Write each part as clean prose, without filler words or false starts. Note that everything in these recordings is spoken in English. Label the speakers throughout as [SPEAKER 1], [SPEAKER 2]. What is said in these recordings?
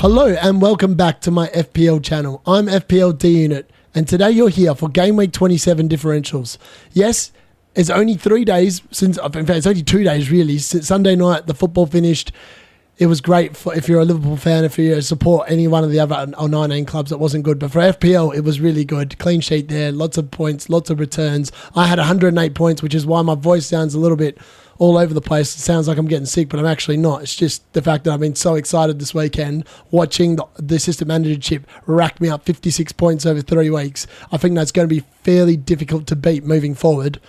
[SPEAKER 1] Hello and welcome back to my FPL channel. I'm FPL D Unit and today you're here for Game Week 27 Differentials. Yes, it's only 3 days since, in fact it's only 2 days really, since Sunday night the football finished. It was great for if you're a Liverpool fan, if you support any one of the other 19 clubs, it wasn't good. But for FPL, it was really good. Clean sheet there, lots of points, lots of returns. I had 108 points, which is why my voice sounds a little bit all over the place. It sounds like I'm getting sick, but I'm actually not. It's just the fact that I've been so excited this weekend watching the assistant manager chip rack me up 56 points over 3 weeks. I think that's going to be fairly difficult to beat moving forward.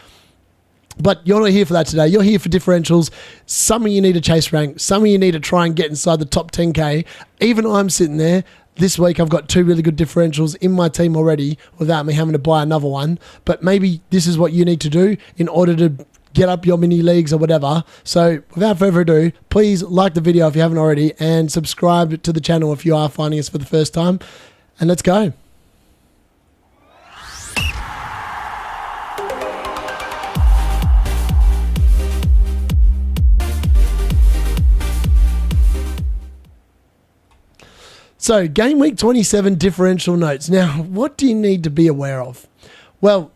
[SPEAKER 1] But you're not here for that today. You're here for differentials. Some of you need to chase rank. Some of you need to try and get inside the top 10K. Even I'm sitting there. This week I've got 2 really good differentials in my team already without me having to buy another one. But maybe this is what you need to do in order to get up your mini leagues or whatever. So without further ado, please like the video if you haven't already and subscribe to the channel if you are finding us for the first time. And let's go. So, Game Week 27 differential notes. Now, what do you need to be aware of? Well,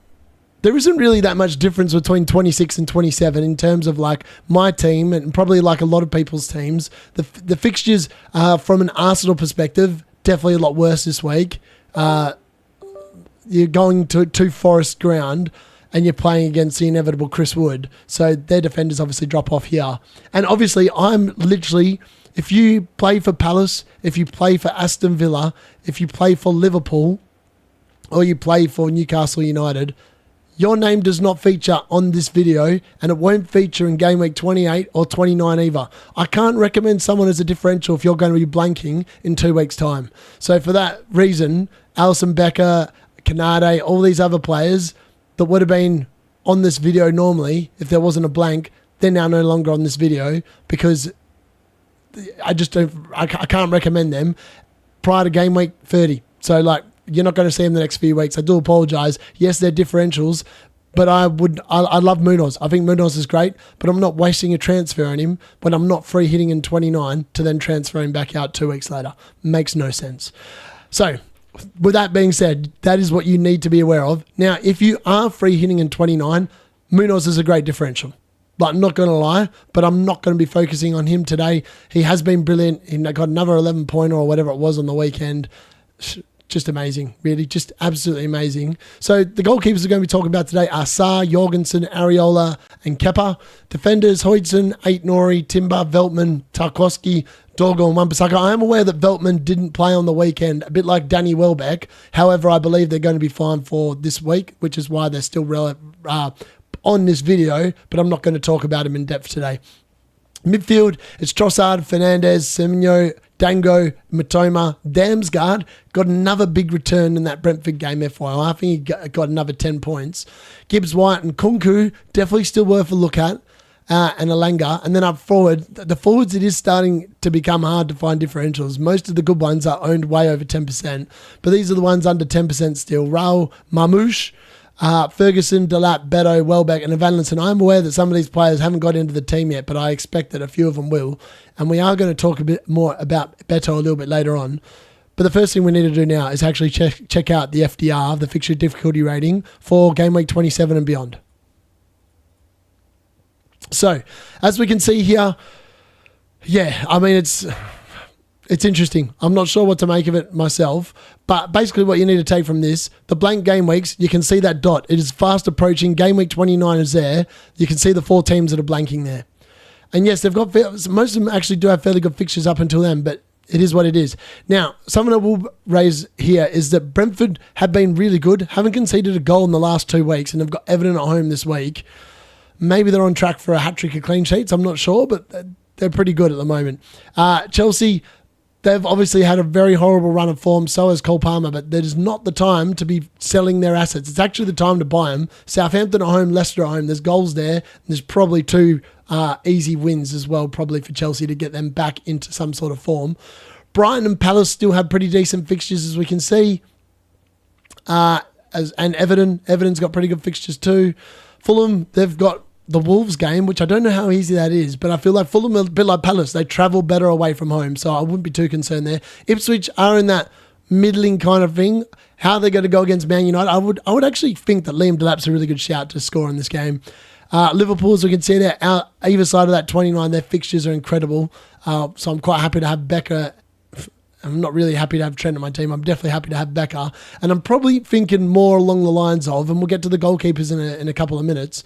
[SPEAKER 1] there isn't really that much difference between 26 and 27 in terms of like my team and probably like a lot of people's teams. The fixtures from an Arsenal perspective, definitely a lot worse this week. You're going to Forest ground and you're playing against the inevitable Chris Wood. So their defenders obviously drop off here. And obviously I'm literally... If you play for Palace, if you play for Aston Villa, if you play for Liverpool, or you play for Newcastle United, your name does not feature on this video and it won't feature in Game Week 28 or 29 either. I can't recommend someone as a differential if you're going to be blanking in 2 weeks' time. So for that reason, Alisson Becker, Canade, all these other players that would have been on this video normally, if there wasn't a blank, they're now no longer on this video because... I can't recommend them prior to Game Week 30. So, like, you're not going to see them the next few weeks. I do apologise. Yes, they're differentials, but I love Munoz. I think Munoz is great, but I'm not wasting a transfer on him when I'm not free hitting in 29 to then transfer him back out 2 weeks later. Makes no sense. So, with that being said, that is what you need to be aware of. Now, if you are free hitting in 29, Munoz is a great differential. But I'm not going to lie, but I'm not going to be focusing on him today. He has been brilliant. He got another 11-pointer or whatever it was on the weekend. Just amazing, really. Just absolutely amazing. So the goalkeepers we're going to be talking about today are Sarr, Jorgensen, Areola, and Kepa. Defenders, Huijsen, Aït-Nouri, Timber, Veltman, Tarkowski, Dorgo, and Wan-Bissaka. I am aware that Veltman didn't play on the weekend, a bit like Danny Welbeck. However, I believe they're going to be fine for this week, which is why they're still on this video, but I'm not going to talk about him in depth today. Midfield, it's Trossard, Fernandes, Semenyo, Dango, Matoma, Damsgaard got another big return in that Brentford game, FYI. I think he got another 10 points. Gibbs White and Kunku, definitely still worth a look at, and Alanga. And then up forward, the forwards, it is starting to become hard to find differentials. Most of the good ones are owned way over 10%, but these are the ones under 10% still. Raul, Marmouche, Ferguson, Delap, Beto, Welbeck, and Evangelisson. I'm aware that some of these players haven't got into the team yet, but I expect that a few of them will. And we are going to talk a bit more about Beto a little bit later on. But the first thing we need to do now is actually check out the FDR, the fixture difficulty rating, for Game Week 27 and beyond. So, as we can see here, yeah, I mean, it's interesting. I'm not sure what to make of it myself, but basically what you need to take from this, the blank game weeks, you can see that dot. It is fast approaching. Game week 29 is there. You can see the 4 teams that are blanking there. And yes, they've got, most of them actually do have fairly good fixtures up until then, but it is what it is. Now, something I will raise here is that Brentford have been really good, haven't conceded a goal in the last 2 weeks, and they've got Everton at home this week. Maybe they're on track for a hat-trick of clean sheets. I'm not sure, but they're pretty good at the moment. Chelsea... They've obviously had a very horrible run of form, so has Cole Palmer, but that is not the time to be selling their assets. It's actually the time to buy them. Southampton at home, Leicester at home. There's goals there. There's probably 2 easy wins as well, probably for Chelsea to get them back into some sort of form. Brighton and Palace still have pretty decent fixtures, as we can see. And Everton's got pretty good fixtures too. Fulham, they've got the Wolves game, which I don't know how easy that is, but I feel like Fulham are a bit like Palace. They travel better away from home, so I wouldn't be too concerned there. Ipswich are in that middling kind of thing. How they're going to go against Man United, I would actually think that Liam Delap's a really good shout to score in this game. Liverpool, as we can see, they're out either side of that 29. Their fixtures are incredible, so I'm quite happy to have Becker. I'm not really happy to have Trent on my team. I'm definitely happy to have Becker. And I'm probably thinking more along the lines of, and we'll get to the goalkeepers in a couple of minutes,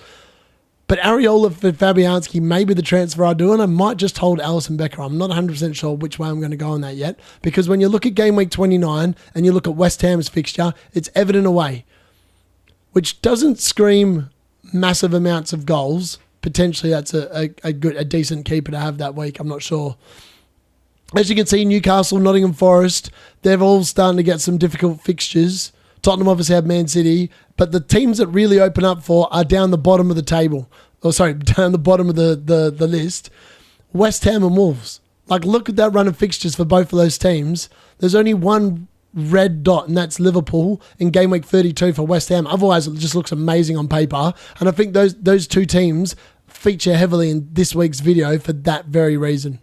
[SPEAKER 1] but Areola for Fabianski may be the transfer I do, and I might just hold Alisson Becker. I'm not 100% sure which way I'm going to go on that yet, because when you look at game week 29 and you look at West Ham's fixture, it's Everton away, which doesn't scream massive amounts of goals. Potentially that's a decent keeper to have that week. I'm not sure. As you can see, Newcastle, Nottingham Forest, they're all starting to get some difficult fixtures. Tottenham obviously have Man City, but the teams that really open up for are down the bottom of the table. Down the bottom of the list. West Ham and Wolves. Like, look at that run of fixtures for both of those teams. There's only one red dot, and that's Liverpool in game week 32 for West Ham. Otherwise, it just looks amazing on paper. And I think those two teams feature heavily in this week's video for that very reason.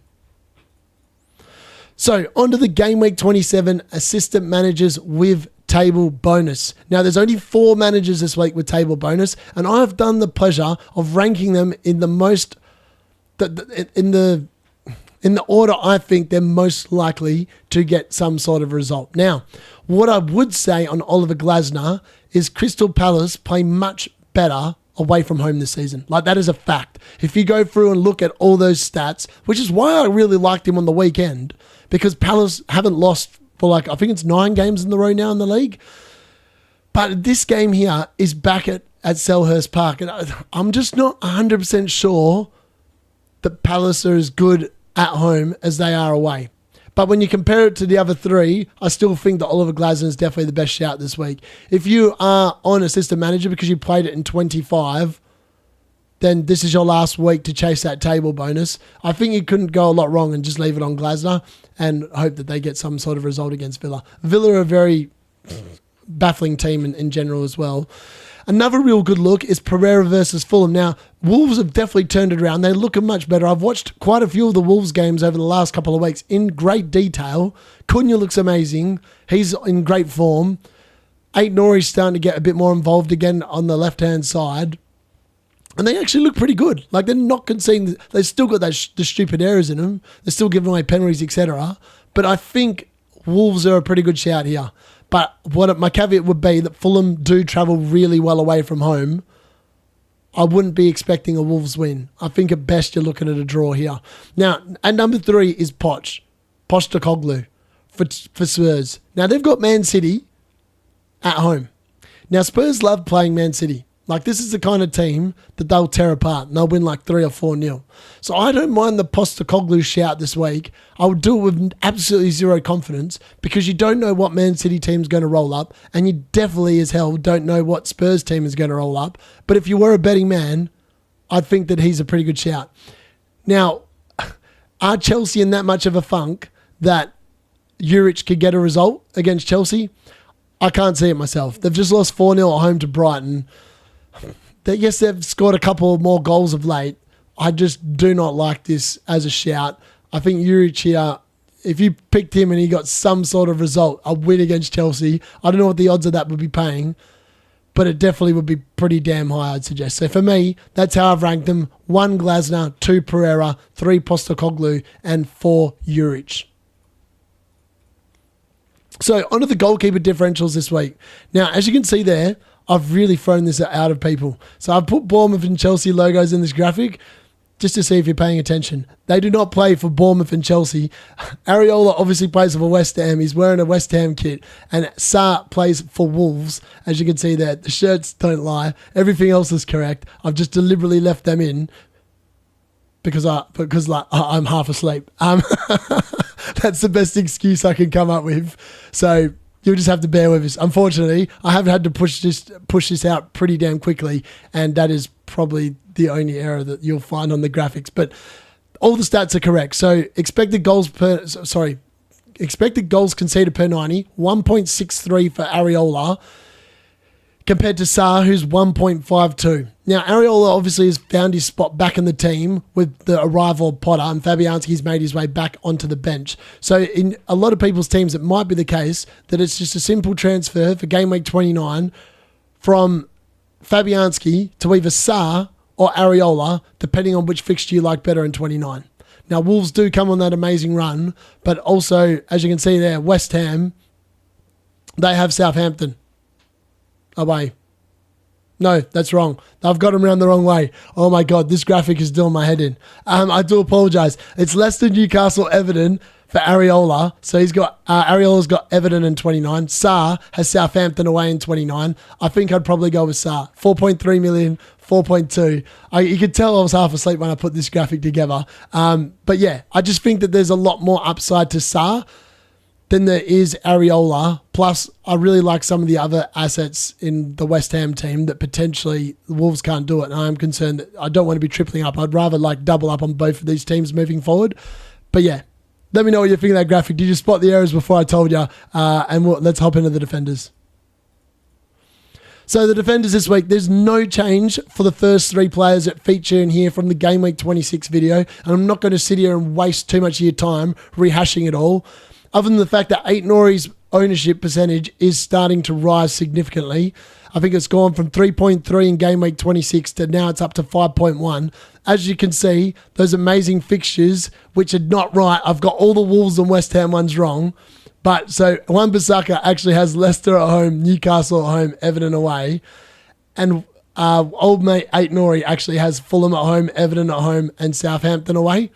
[SPEAKER 1] So, on to the game week 27 assistant managers with table bonus. Now, there's only 4 managers this week with table bonus, and I've done the pleasure of ranking them in the most, in the order I think they're most likely to get some sort of result. Now, what I would say on Oliver Glasner is Crystal Palace play much better away from home this season. Like, that is a fact. If you go through and look at all those stats, which is why I really liked him on the weekend, because Palace haven't lost for I think it's 9 games in the row now in the league. But this game here is back at Selhurst Park. And I'm just not 100% sure that Palace are as good at home as they are away. But when you compare it to the other 3, I still think that Oliver Glasner is definitely the best shout this week. If you are on assistant manager because you played it in 25, then this is your last week to chase that table bonus. I think you couldn't go a lot wrong and just leave it on Glasner and hope that they get some sort of result against Villa. Villa are a very baffling team in general as well. Another real good look is Pereira versus Fulham. Now, Wolves have definitely turned it around. They look much better. I've watched quite a few of the Wolves games over the last couple of weeks in great detail. Cunha looks amazing. He's in great form. Ait-Nouri's starting to get a bit more involved again on the left-hand side. And they actually look pretty good. Like, they're not conceding. They've still got the stupid errors in them. They're still giving away penalties, etc. But I think Wolves are a pretty good shout here. But my caveat would be that Fulham do travel really well away from home. I wouldn't be expecting a Wolves win. I think at best you're looking at a draw here. Now, at number 3 is Postecoglou for Spurs. Now, they've got Man City at home. Now, Spurs love playing Man City. Like, this is the kind of team that they'll tear apart and they'll win like 3 or 4-0. So I don't mind the Postecoglou shout this week. I would do it with absolutely zero confidence because you don't know what Man City team's going to roll up, and you definitely as hell don't know what Spurs team is going to roll up. But if you were a betting man, I think that he's a pretty good shout. Now, are Chelsea in that much of a funk that Juric could get a result against Chelsea? I can't see it myself. They've just lost 4-0 at home to Brighton. Yes, they've scored a couple more goals of late. I just do not like this as a shout. I think Juric here, if you picked him and he got some sort of result, a win against Chelsea, I don't know what the odds of that would be paying, but it definitely would be pretty damn high, I'd suggest. So for me, that's how I've ranked them. 1 Glasner, 2 Pereira, 3 Postecoglou, and 4 Juric. So onto the goalkeeper differentials this week. Now, as you can see there, I've really thrown this out of people. So I've put Bournemouth and Chelsea logos in this graphic just to see if you're paying attention. They do not play for Bournemouth and Chelsea. Areola obviously plays for West Ham. He's wearing a West Ham kit. And Sarr plays for Wolves. As you can see there, the shirts don't lie. Everything else is correct. I've just deliberately left them in because I'm half asleep. That's the best excuse I can come up with. So you'll just have to bear with us. Unfortunately, I have had to push this out pretty damn quickly, and that is probably the only error that you'll find on the graphics. But all the stats are correct. So expected goals conceded per 90, 1.63 for Areola. compared to Sarr, who's 1.52. Now, Areola obviously has found his spot back in the team with the arrival of Potter, and Fabianski's made his way back onto the bench. So in a lot of people's teams, it might be the case that it's just a simple transfer for game week 29 from Fabianski to either Sarr or Areola, depending on which fixture you like better in 29. Now, Wolves do come on that amazing run, but also, as you can see there, West Ham, they have Southampton away. No, that's wrong. I've got them around the wrong way. Oh my God, this graphic is doing my head in. I do apologise. It's Leicester, Newcastle, Everton for Areola. So he's got, Areola's got Everton in 29. Sarr has Southampton away in 29. I think I'd probably go with Sarr. 4.3 million, 4.2. You could tell I was half asleep when I put this graphic together. But yeah, I just think that there's a lot more upside to Sarr than there is Areola. Plus, I really like some of the other assets in the West Ham team that potentially the Wolves can't do it. And I'm concerned that I don't want to be tripling up. I'd rather like double up on both of these teams moving forward. But yeah, let me know what you think of that graphic. Did you spot the errors before I told you? Let's hop into the defenders. So the defenders this week, there's no change for the first three players that feature in here from the Game Week 26 video. And I'm not going to sit here and waste too much of your time rehashing it all. Other than the fact that Aït-Nouri's ownership percentage is starting to rise significantly. I think it's gone from 3.3 in game week 26 to now it's up to 5.1. As you can see, those amazing fixtures, which are not right. I've got all the Wolves and West Ham ones wrong. But so Wan-Bissaka actually has Leicester at home, Newcastle at home, Everton away. And old mate Aït-Nouri actually has Fulham at home, Everton at home, and Southampton away.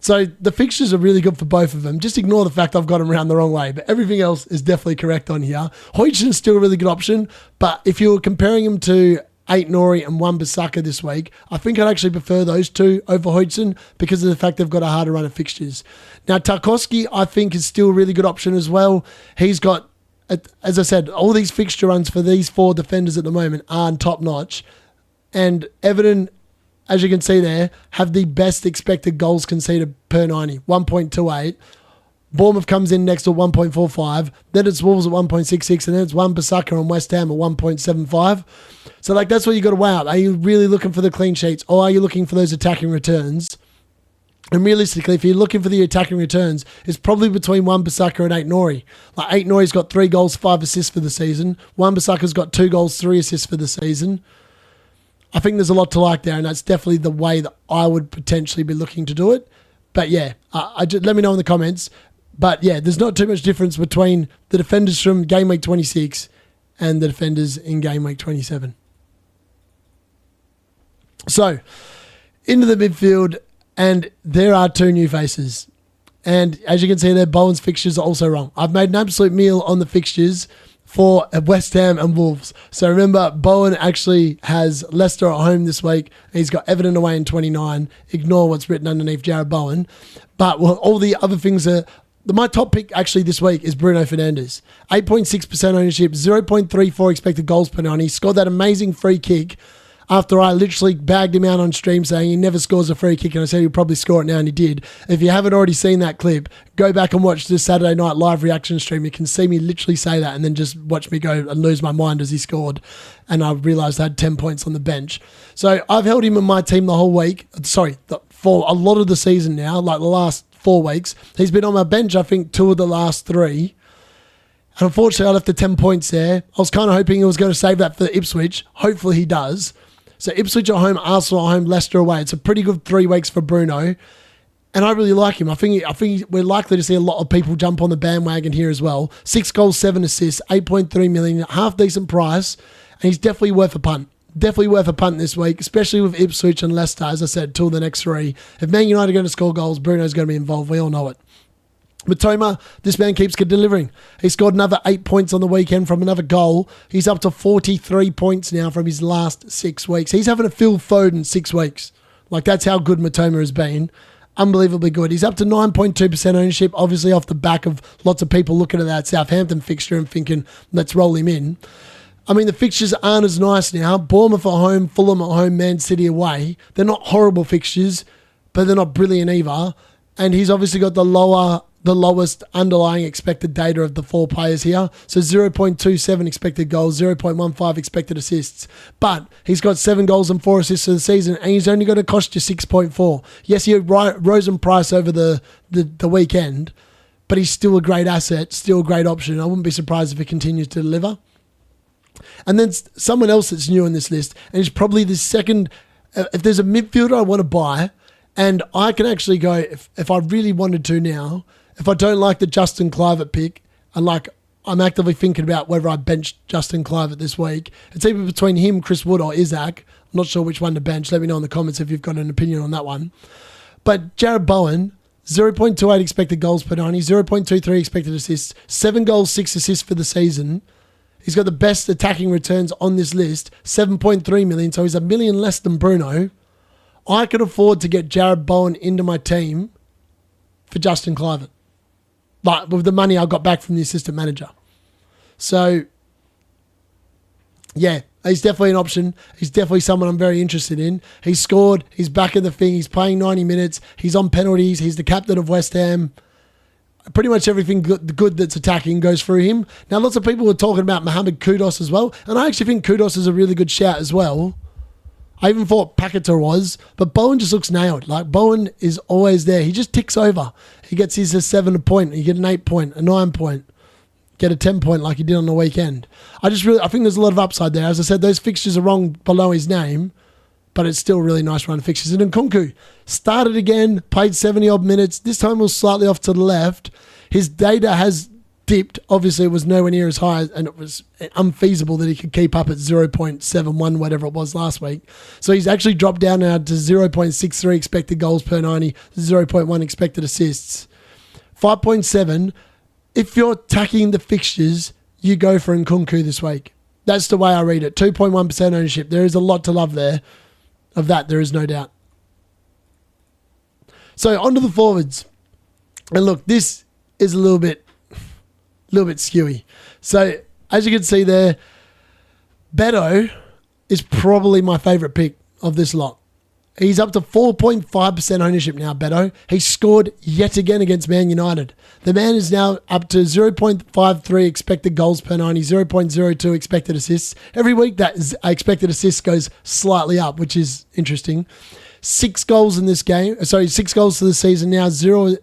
[SPEAKER 1] So the fixtures are really good for both of them. Just ignore the fact I've got them around the wrong way. But everything else is definitely correct on here. Huijsen's still a really good option. But if you were comparing him to Aït-Nouri and Wan-Bissaka this week, I think I'd actually prefer those two over Huijsen because of the fact they've got a harder run of fixtures. Now, Tarkowski, I think, is still a really good option as well. He's got, as I said, all these fixture runs for these four defenders at the moment are top-notch. And Everton, as you can see there, have the best expected goals conceded per 90, 1.28. Bournemouth comes in next to 1.45. Then it's Wolves at 1.66, and then it's Wan-Bissaka and West Ham at 1.75. So, that's what you got to weigh out. Are you really looking for the clean sheets, or are you looking for those attacking returns? And realistically, if you're looking for the attacking returns, it's probably between Wan-Bissaka and Aït-Nouri. Aït-Nouri's got 3 goals, 5 assists for the season. Wan-Bissaka's got 2 goals, 3 assists for the season. I think there's a lot to like there, and that's definitely the way that I would potentially be looking to do it. But yeah, let me know in the comments. But yeah, there's not too much difference between the defenders from Game Week 26 and the defenders in Game Week 27. So, into the midfield, and there are 2 new faces. And as you can see there, Bowen's fixtures are also wrong. I've made an absolute meal on the fixtures for West Ham and Wolves. So remember, Bowen actually has Leicester at home this week. He's got Everton away in 29. Ignore what's written underneath Jared Bowen. But all the other things are... My top pick actually this week is Bruno Fernandes. 8.6% ownership, 0.34 expected goals per 90. He scored that amazing free kick after I literally bagged him out on stream saying he never scores a free kick, and I said he'll probably score it now, and he did. If you haven't already seen that clip, go back and watch this Saturday night live reaction stream. You can see me literally say that and then just watch me go and lose my mind as he scored. And I realised I had 10 points on the bench. So I've held him in my team the whole week. For a lot of the season now, like the last 4 weeks. He's been on my bench, I think, 2 of the last 3. And unfortunately, I left the 10 points there. I was kind of hoping he was going to save that for Ipswich. Hopefully he does. So Ipswich at home, Arsenal at home, Leicester away. It's a pretty good 3 weeks for Bruno. And I really like him. I think we're likely to see a lot of people jump on the bandwagon here as well. 6 goals, 7 assists, 8.3 million, half decent price. And he's definitely worth a punt. Definitely worth a punt this week, especially with Ipswich and Leicester, as I said, till the next 3. If Man United are going to score goals, Bruno's going to be involved. We all know it. Matoma, this man keeps delivering. He scored another 8 points on the weekend from another goal. He's up to 43 points now from his last 6 weeks. He's having a Phil Foden 6 weeks. That's how good Matoma has been. Unbelievably good. He's up to 9.2% ownership, obviously off the back of lots of people looking at that Southampton fixture and thinking, let's roll him in. I mean, the fixtures aren't as nice now. Bournemouth at home, Fulham at home, Man City away. They're not horrible fixtures, but they're not brilliant either. And he's obviously got the lower the lowest underlying expected data of the 4 players here. So 0.27 expected goals, 0.15 expected assists. But he's got 7 goals and 4 assists for the season, and he's only going to cost you 6.4. Yes, he rose in price over the weekend, but he's still a great asset, still a great option. I wouldn't be surprised if he continues to deliver. And then someone else that's new on this list, and he's probably the second, if there's a midfielder I want to buy, and I can actually go, if I really wanted to now, if I don't like the Justin Kluivert pick, and I'm actively thinking about whether I bench Justin Kluivert this week, it's either between him, Chris Wood, or Isaac. I'm not sure which one to bench. Let me know in the comments if you've got an opinion on that one. But Jared Bowen, 0.28 expected goals per 90, 0.23 expected assists, 7 goals, 6 assists for the season. He's got the best attacking returns on this list, 7.3 million, so he's $1 million less than Bruno. I could afford to get Jared Bowen into my team for Justin Kluivert, with the money I got back from the assistant manager. So, yeah, he's definitely an option. He's definitely someone I'm very interested in. He's scored. He's back in the thing. He's playing 90 minutes. He's on penalties. He's the captain of West Ham. Pretty much everything good that's attacking goes through him. Now, lots of people were talking about Mohamed Kudus as well, and I actually think Kudus is a really good shout as well. I even thought Paquetá was, but Bowen just looks nailed. Bowen is always there. He just ticks over. He gets his 7 point. You get an 8 point, a 9 point, get a 10 point like he did on the weekend. I think there's a lot of upside there. As I said, those fixtures are wrong below his name, but it's still a really nice run of fixtures. And Nkunku started again, played 70-odd minutes. This time was slightly off to the left. His data has dipped. Obviously, it was nowhere near as high, and it was unfeasible that he could keep up at 0.71, whatever it was last week. So he's actually dropped down now to 0.63 expected goals per 90, 0.1 expected assists. 5.7, if you're tacking the fixtures, you go for Nkunku this week. That's the way I read it. 2.1% ownership. There is a lot to love there. Of that, there is no doubt. So, onto the forwards. And look, this is a little bit skewy. So, as you can see there, Beto is probably my favourite pick of this lot. He's up to 4.5% ownership now, Beto. He scored yet again against Man United. The man is now up to 0.53 expected goals per 90, 0.02 expected assists. Every week that expected assist goes slightly up, which is interesting. 6 goals in this game. 6 goals for the season now, 0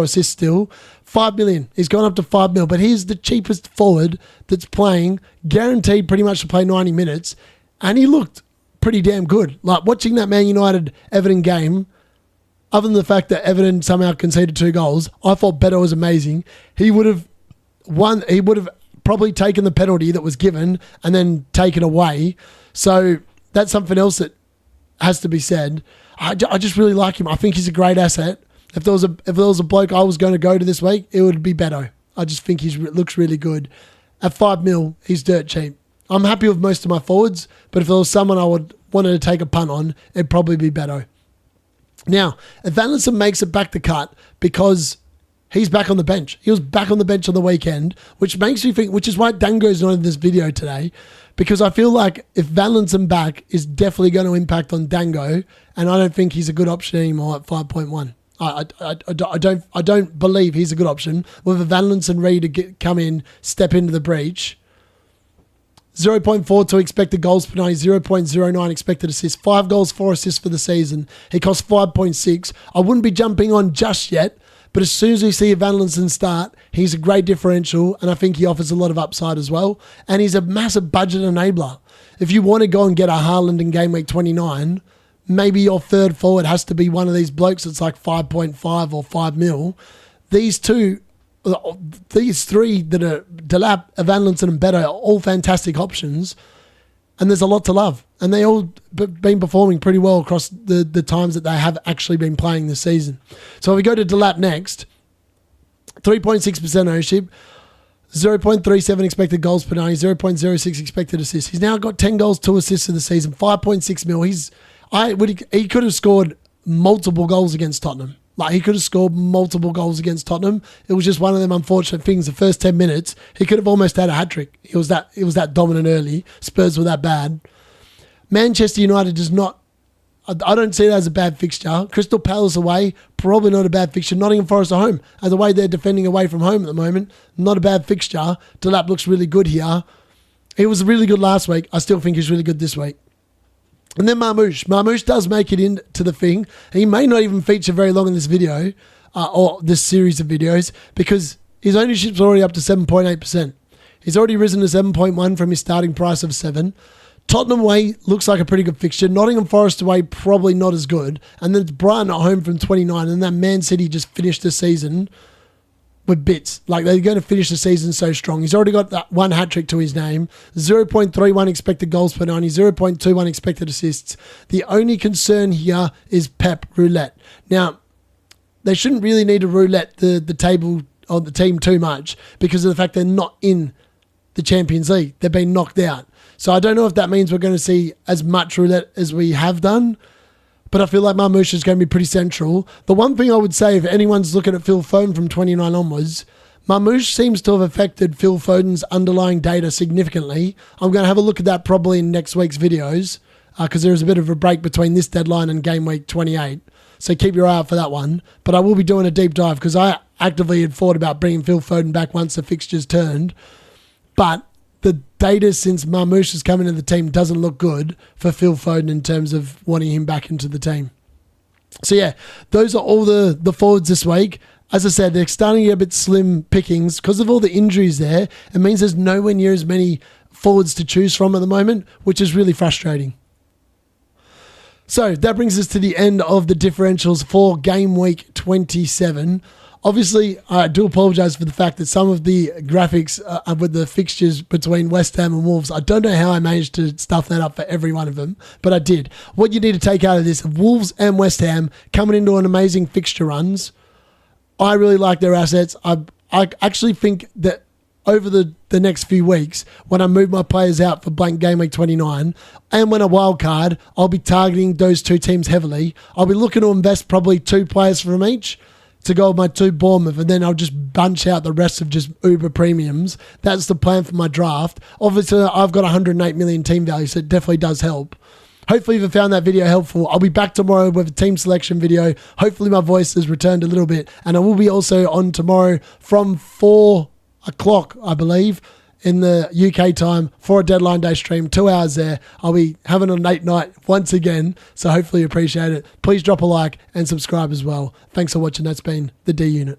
[SPEAKER 1] assists still. 5 million. He's gone up to 5 mil, but he's the cheapest forward that's playing, guaranteed pretty much to play 90 minutes, and he looked pretty damn good. Watching that Man United Everton game, other than the fact that Everton somehow conceded 2 goals, I thought Beto was amazing. He would have probably taken the penalty that was given and then taken away. So that's something else that has to be said. I just really like him. I think he's a great asset. If there was a bloke I was going to go to this week, it would be Beto. I just think he looks really good. At 5 mil, he's dirt cheap. I'm happy with most of my forwards, but if there was someone I wanted to take a punt on, it'd probably be Beto. Now, if Valentin makes it back to cut because he's back on the bench. He was back on the bench on the weekend, which makes me think, which is why Dango's not in this video today, because I feel like if Valentin back is definitely going to impact on Dango, and I don't think he's a good option anymore at 5.1. I don't believe he's a good option. With a Valentin ready to come in, step into the breach. 0.42 expected goals per 90, 0.09 expected assists, 5 goals, 4 assists for the season. He costs 5.6. I wouldn't be jumping on just yet, but as soon as we see Valentin start, he's a great differential, and I think he offers a lot of upside as well. And he's a massive budget enabler. If you want to go and get a Haaland in game week 29, maybe your third forward has to be one of these blokes that's like 5.5 or 5 mil. These three that are Delap, Valentin and Beto are all fantastic options, and there's a lot to love. And they all been performing pretty well across the times that they have actually been playing this season. So if we go to Delap next, 3.6% ownership, 0.37 expected goals per 90, 0.06 expected assists. He's now got 10 goals, 2 assists in the season, 5.6 mil. He could have scored multiple goals against Tottenham. He could have scored multiple goals against Tottenham. It was just one of them unfortunate things. The first 10 minutes, he could have almost had a hat-trick. It was that dominant early. Spurs were that bad. Manchester United does not... I don't see it as a bad fixture. Crystal Palace away, probably not a bad fixture. Nottingham Forest at home, as the way they're defending away from home at the moment, not a bad fixture. Delap looks really good here. He was really good last week. I still think he's really good this week. And then Marmoush. Marmoush does make it into the thing. He may not even feature very long in this video, or this series of videos, because his ownership's already up to 7.8%. He's already risen to 7.1 from his starting price of 7. Tottenham away looks like a pretty good fixture. Nottingham Forest away, probably not as good. And then it's Brighton at home from 29. And then Man City just finished the season with bits. Like, they're going to finish the season so strong. He's already got that one hat-trick to his name. 0.31 expected goals per 90. 0.21 expected assists. The only concern here is Pep Roulette. Now, they shouldn't really need to roulette the table on the team too much because of the fact they're not in the Champions League. They've been knocked out. So I don't know if that means we're going to see as much roulette as we have done, but I feel like Marmoush is going to be pretty central. The one thing I would say, if anyone's looking at Phil Foden from 29 onwards, Marmoush seems to have affected Phil Foden's underlying data significantly. I'm going to have a look at that probably in next week's videos because there is a bit of a break between this deadline and game week 28. So keep your eye out for that one. But I will be doing a deep dive because I actively had thought about bringing Phil Foden back once the fixtures turned. But the data since Marmoush has come into the team doesn't look good for Phil Foden in terms of wanting him back into the team. So yeah, those are all the forwards this week. As I said, they're starting to get a bit slim pickings because of all the injuries there. It means there's nowhere near as many forwards to choose from at the moment, which is really frustrating. So that brings us to the end of the differentials for game week 27. Obviously, I do apologise for the fact that some of the graphics with the fixtures between West Ham and Wolves, I don't know how I managed to stuff that up for every one of them, but I did. What you need to take out of this, Wolves and West Ham coming into an amazing fixture runs. I really like their assets. I actually think that over the next few weeks, when I move my players out for blank game week 29, and when a wild card, I'll be targeting those two teams heavily. I'll be looking to invest probably 2 players from each to go with my 2 Bournemouth, and then I'll just bunch out the rest of just uber premiums. That's the plan for my draft. Obviously, I've got 108 million team value, so it definitely does help. Hopefully you've found that video helpful. I'll be back tomorrow with a team selection video. Hopefully my voice has returned a little bit, and I will be also on tomorrow from 4 o'clock, I believe, in the UK time for a deadline day stream, 2 hours there. I'll be having a late night once again, so hopefully you appreciate it. Please drop a like and subscribe as well. Thanks for watching. That's been the D Unit.